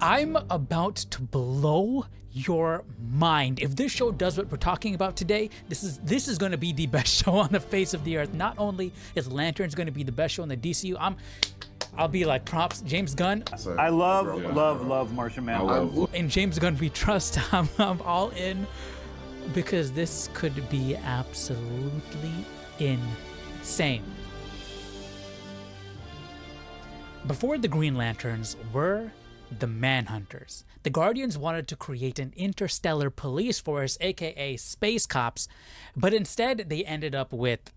I'm about to blow your mind. If this show does what we're talking about today, this is going to be the best show on the face of the earth. Not only is Lanterns going to be the best show in the DCU, I'll be like, props, James Gunn. I love Martian Manhunter. And James Gunn we trust. I'm all in because this could be absolutely insane. Before the Green Lanterns were the Manhunters. The Guardians wanted to create an interstellar police force, aka space cops, but instead they ended up with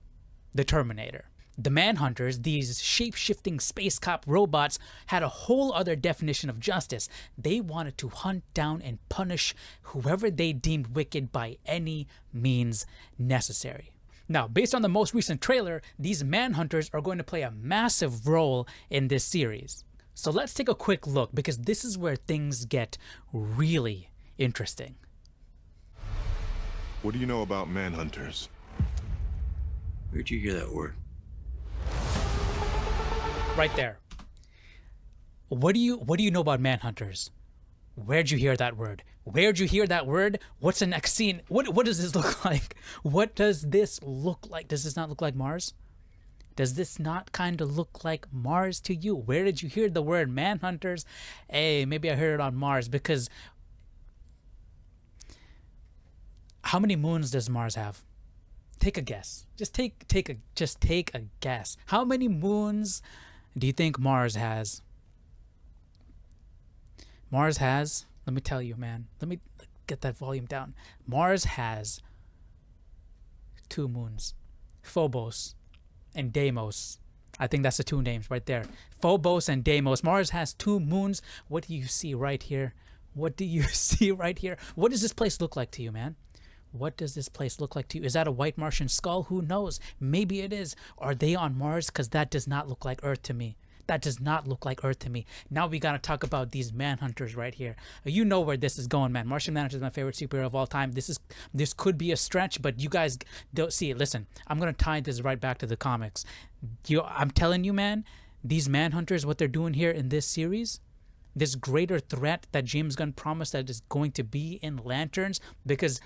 the Terminator. The Manhunters, these shape-shifting space cop robots, had a whole other definition of justice. They wanted to hunt down and punish whoever they deemed wicked by any means necessary. Now, based on the most recent trailer, these Manhunters are going to play a massive role in this series. So let's take a quick look, because this is where things get really interesting. What do you know about Manhunters? Where'd you hear that word? Right there. What do you know about Manhunters? Where'd you hear that word? Where'd you hear that word? What's the next scene? What does this look like? What does this look like? Does this not look like Mars? Does this not kind of look like Mars to you? Where did you hear the word Manhunters? Hey, maybe I heard it on Mars, because how many moons does Mars have? Take a guess. Just take a guess. How many moons do you think Mars has? Mars has, let me tell you, man. Let me get that volume down. Mars has 2 moons. Phobos and Deimos. I think that's the 2 names right there. Phobos and Deimos. Mars has 2 moons. What do you see right here? What do you see right here? What does this place look like to you, man? What does this place look like to you? Is that a white Martian skull? Who knows? Maybe it is. Are they on Mars? Because that does not look like Earth to me. That does not look like Earth to me. Now we gotta talk about these Manhunters right here. You know where this is going, man. Martian Manhunter is my favorite superhero of all time. This could be a stretch, but you guys don't see it. Listen, I'm gonna tie this right back to the comics. I'm telling you, man, these Manhunters, what they're doing here in this series, this greater threat that James Gunn promised that is going to be in Lanterns, because,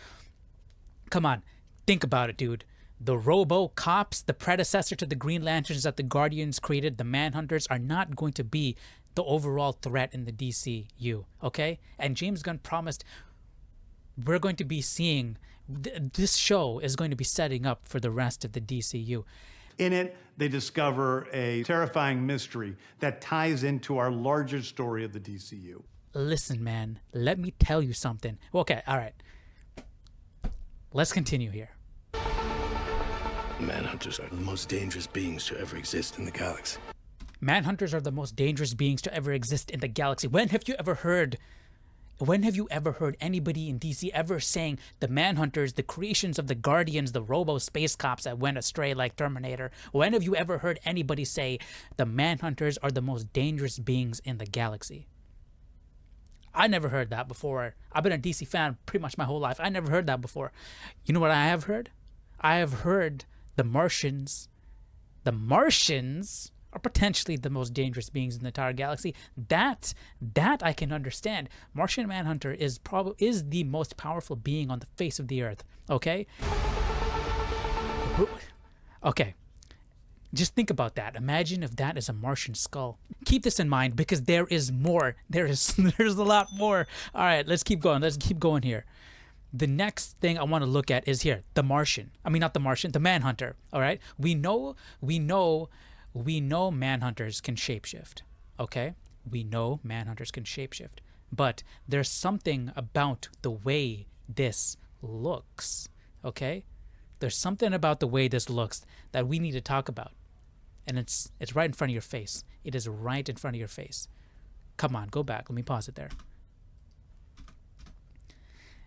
come on, think about it, dude. The Robo-Cops, the predecessor to the Green Lanterns that the Guardians created, the Manhunters, are not going to be the overall threat in the DCU, okay? And James Gunn promised we're going to be seeing, this show is going to be setting up for the rest of the DCU. In it, they discover a terrifying mystery that ties into our larger story of the DCU. Listen, man, let me tell you something. Okay, all right. Let's continue here. Manhunters are the most dangerous beings to ever exist in the galaxy. Manhunters are the most dangerous beings to ever exist in the galaxy. When have you ever heard anybody in DC ever saying the Manhunters, the creations of the Guardians, the Robo space cops that went astray like Terminator? When have you ever heard anybody say the Manhunters are the most dangerous beings in the galaxy? I never heard that before. I've been a DC fan pretty much my whole life. I never heard that before. You know what I have heard? I have heard the Martians are potentially the most dangerous beings in the entire galaxy. That I can understand. Martian Manhunter is the most powerful being on the face of the earth. Okay? Okay. Just think about that. Imagine if that is a Martian skull. Keep this in mind, because there is more. There's a lot more. All right, let's keep going. Let's keep going here. The next thing I want to look at is here, the Martian. I mean, not the Martian, the Manhunter. All right, we know Manhunters can shapeshift. Okay, we know Manhunters can shapeshift, but there's something about the way this looks. Okay, there's something about the way this looks that we need to talk about, and it's right in front of your face. It is right in front of your face. Come on, go back. Let me pause it there.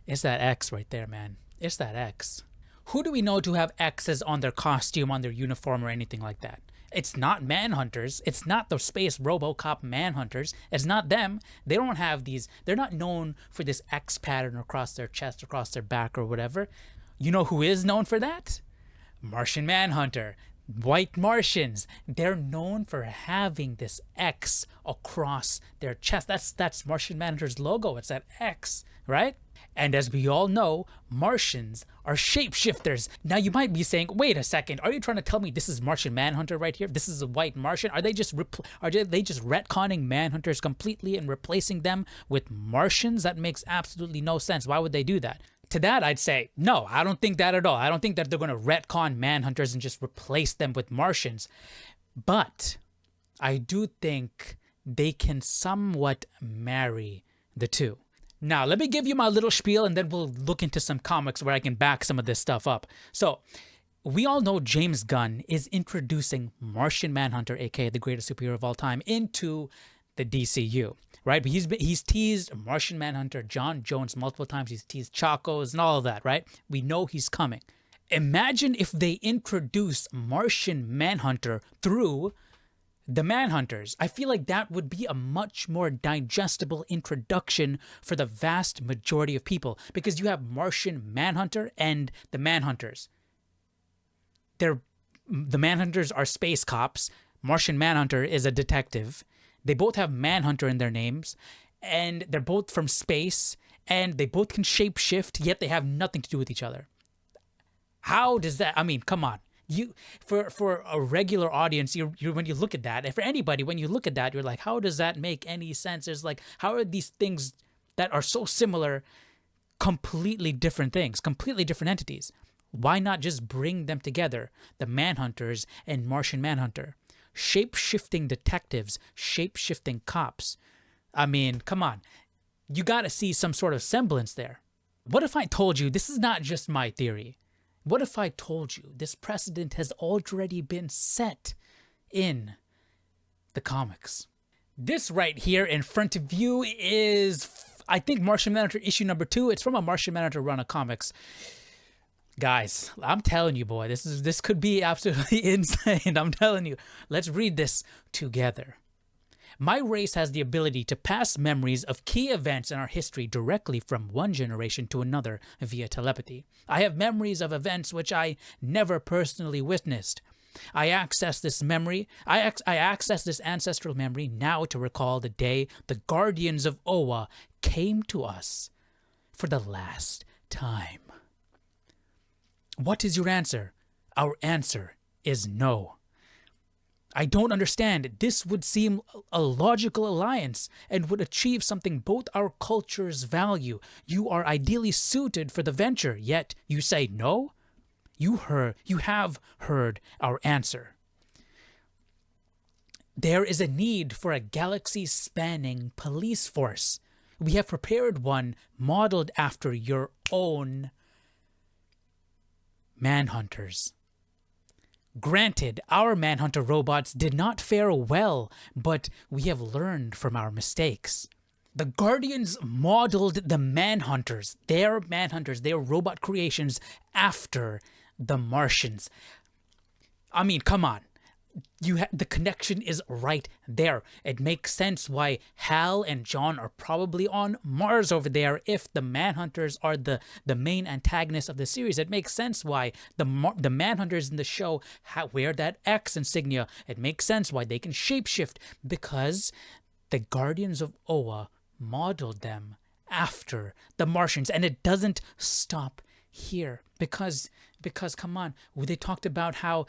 It's that X right there, man. It's that X. Who do we know to have X's on their costume, on their uniform, or anything like that? It's not Manhunters. It's not the space RoboCop Manhunters. It's not them. They don't have these. They're not known for this X pattern across their chest, across their back, or whatever. You know who is known for that? Martian Manhunter. White Martians, they're known for having this X across their chest. That's Martian Manhunter's logo. It's that X, right? And as we all know, Martians are shapeshifters. Now you might be saying, wait a second, are you trying to tell me this is Martian Manhunter right here? This is a White Martian? Are they just retconning Manhunters completely and replacing them with Martians? That makes absolutely no sense. Why would they do that? To that, I'd say, no, I don't think that at all. I don't think that they're going to retcon Manhunters and just replace them with Martians. But I do think they can somewhat marry the two. Now, let me give you my little spiel and then we'll look into some comics where I can back some of this stuff up. So, we all know James Gunn is introducing Martian Manhunter, aka the greatest superhero of all time, into the DCU, right? But he's teased Martian Manhunter, John Jones multiple times. He's teased Chacos and all of that, right? We know he's coming. Imagine if they introduce Martian Manhunter through the Manhunters. I feel like that would be a much more digestible introduction for the vast majority of people because you have Martian Manhunter and the Manhunters. The Manhunters are space cops. Martian Manhunter is a detective. They both have Manhunter in their names, and they're both from space, and they both can shapeshift, yet they have nothing to do with each other. How does that? I mean, come on. For a regular audience, you when you look at that, and for anybody, when you look at that, you're like, how does that make any sense? There's like, how are these things that are so similar completely different things, completely different entities? Why not just bring them together, the Manhunters and Martian Manhunter? Shape-shifting detectives, shape-shifting cops. I mean, come on. You got to see some sort of semblance there. What if I told you this is not just my theory? What if I told you this precedent has already been set in the comics? This right here in front of you is, I think, Martian Manhunter issue number 2. It's from a Martian Manhunter run of comics. Guys, I'm telling you, boy, this could be absolutely insane. I'm telling you. Let's read this together. My race has the ability to pass memories of key events in our history directly from one generation to another via telepathy. I have memories of events which I never personally witnessed. I access this ancestral memory now to recall the day the Guardians of Oa came to us for the last time. What is your answer? Our answer is no. I don't understand. This would seem a logical alliance and would achieve something both our cultures value. You are ideally suited for the venture, yet you say no? You have heard our answer. There is a need for a galaxy-spanning police force. We have prepared one modeled after your own Manhunters. Granted, our Manhunter robots did not fare well, but we have learned from our mistakes. The Guardians modeled the Manhunters, their robot creations, after the Martians. I mean, come on. The connection is right there. It makes sense why Hal and John are probably on Mars over there if the Manhunters are the main antagonists of the series. It makes sense why the Manhunters in the show wear that X insignia. It makes sense why they can shapeshift because the Guardians of Oa modeled them after the Martians, and it doesn't stop here because come on, they talked about how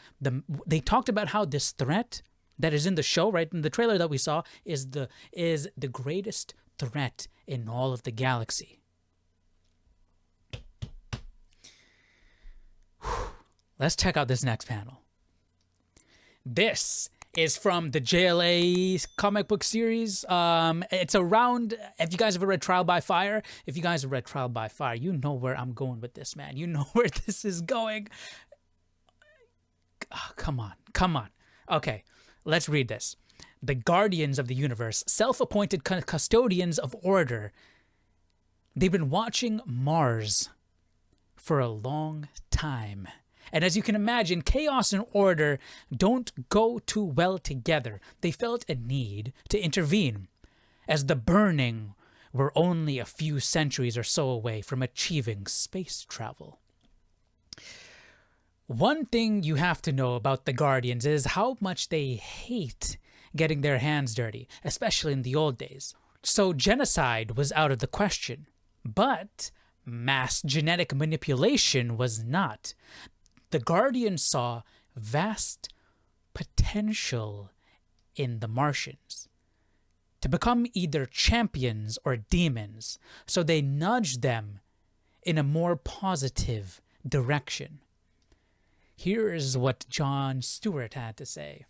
this threat that is in the show, right, in the trailer that we saw, is the greatest threat in all of the galaxy. Let's check out this next panel. This is from the JLA comic book series. It's around, if you guys have ever read Trial by Fire, you know where I'm going with this, man. You know where this is going. Oh, come on. Okay, let's read this. The Guardians of the Universe, self-appointed custodians of order. They've been watching Mars for a long time. And as you can imagine, chaos and order don't go too well together. They felt a need to intervene, as the Burning were only a few centuries or so away from achieving space travel. One thing you have to know about the Guardians is how much they hate getting their hands dirty, especially in the old days. So genocide was out of the question, but mass genetic manipulation was not. The Guardians saw vast potential in the Martians to become either champions or demons, so they nudged them in a more positive direction. Here's what John Stewart had to say.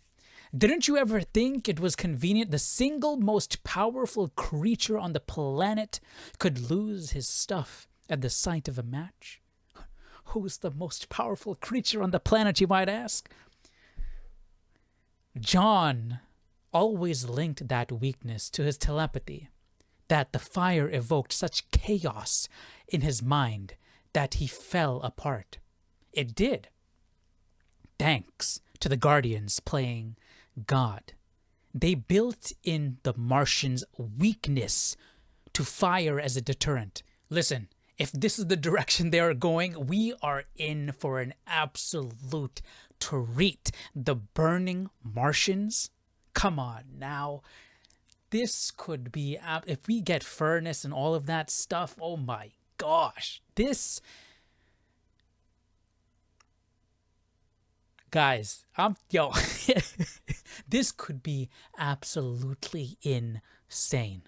Didn't you ever think it was convenient the single most powerful creature on the planet could lose his stuff at the sight of a match? Who's the most powerful creature on the planet, you might ask? John always linked that weakness to his telepathy, that the fire evoked such chaos in his mind that he fell apart. It did. Thanks to the Guardians playing God. They built in the Martians' weakness to fire as a deterrent. Listen, if this is the direction they are going, we are in for an absolute treat. The Burning Martians? Come on now. This could be, if we get Fernus and all of that stuff, oh my gosh. This... Guys, this could be absolutely insane.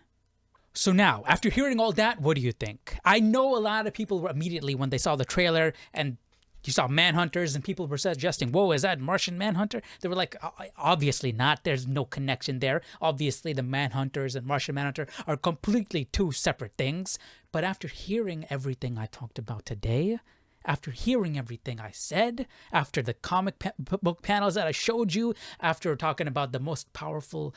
So now, after hearing all that, what do you think? I know a lot of people were immediately, when they saw the trailer and you saw Manhunters and people were suggesting, whoa, is that Martian Manhunter? They were like, obviously not. There's no connection there. Obviously, the Manhunters and Martian Manhunter are completely two separate things. But after hearing everything I talked about today, after hearing everything I said, after the comic book panels that I showed you, after talking about the most powerful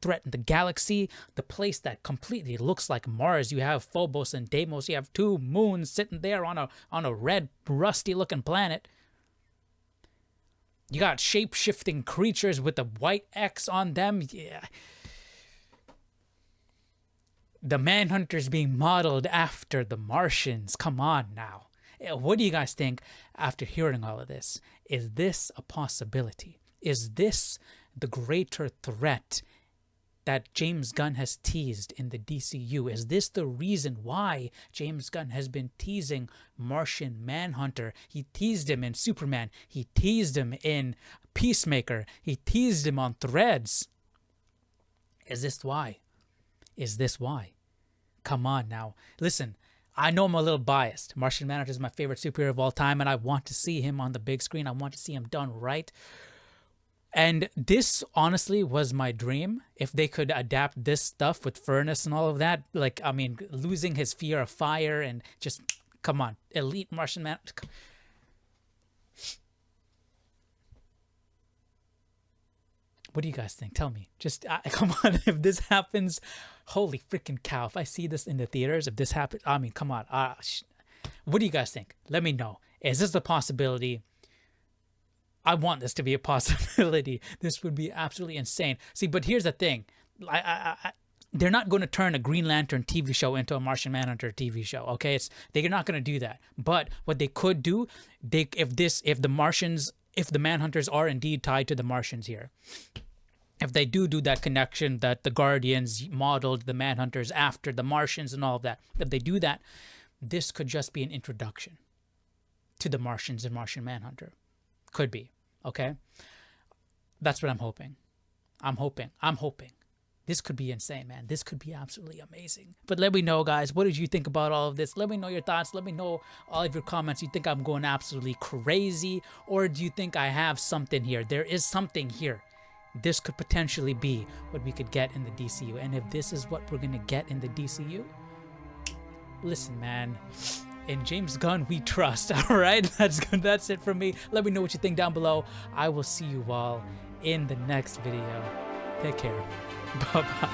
threat in the galaxy, the place that completely looks like Mars. You have Phobos and Deimos. You have two moons sitting there on a red, rusty-looking planet. You got shape-shifting creatures with a white X on them. Yeah. The Manhunters being modeled after the Martians. Come on now. What do you guys think after hearing all of this? Is this a possibility? Is this the greater threat that James Gunn has teased in the DCU? Is this the reason why James Gunn has been teasing Martian Manhunter? He teased him in Superman. He teased him in Peacemaker. He teased him on Threads. Is this why? Is this why? Come on now. Listen. I know I'm a little biased. Martian Manhunter is my favorite superhero of all time, and I want to see him on the big screen. I want to see him done right. And this, honestly, was my dream. If they could adapt this stuff with Furness and all of that, like, I mean, losing his fear of fire and just, come on, elite Martian Manhunter. What do you guys think? Tell me. Just, come on, if this happens... Holy freaking cow. If I see this in the theaters, if this happens, I mean, come on. What do you guys think? Let me know. Is this a possibility? I want this to be a possibility. This would be absolutely insane. See, but here's the thing. They're not going to turn a Green Lantern TV show into a Martian Manhunter TV show, okay? They're not going to do that. But what they could do, if the Manhunters are indeed tied to the Martians here, if they do that connection that the Guardians modeled the Manhunters after the Martians and all of that, if they do that, this could just be an introduction to the Martians and Martian Manhunter. Could be, okay? That's what I'm hoping. I'm hoping. This could be insane, man. This could be absolutely amazing. But let me know, guys, what did you think about all of this? Let me know your thoughts. Let me know all of your comments. You think I'm going absolutely crazy? Or do you think I have something here? There is something here. This could potentially be what we could get in the DCU. And if this is what we're going to get in the DCU, listen, man, in James Gunn we trust. All right, that's it from me. Let me know what you think down below. I will see you all in the next video. Take care. Bye-bye.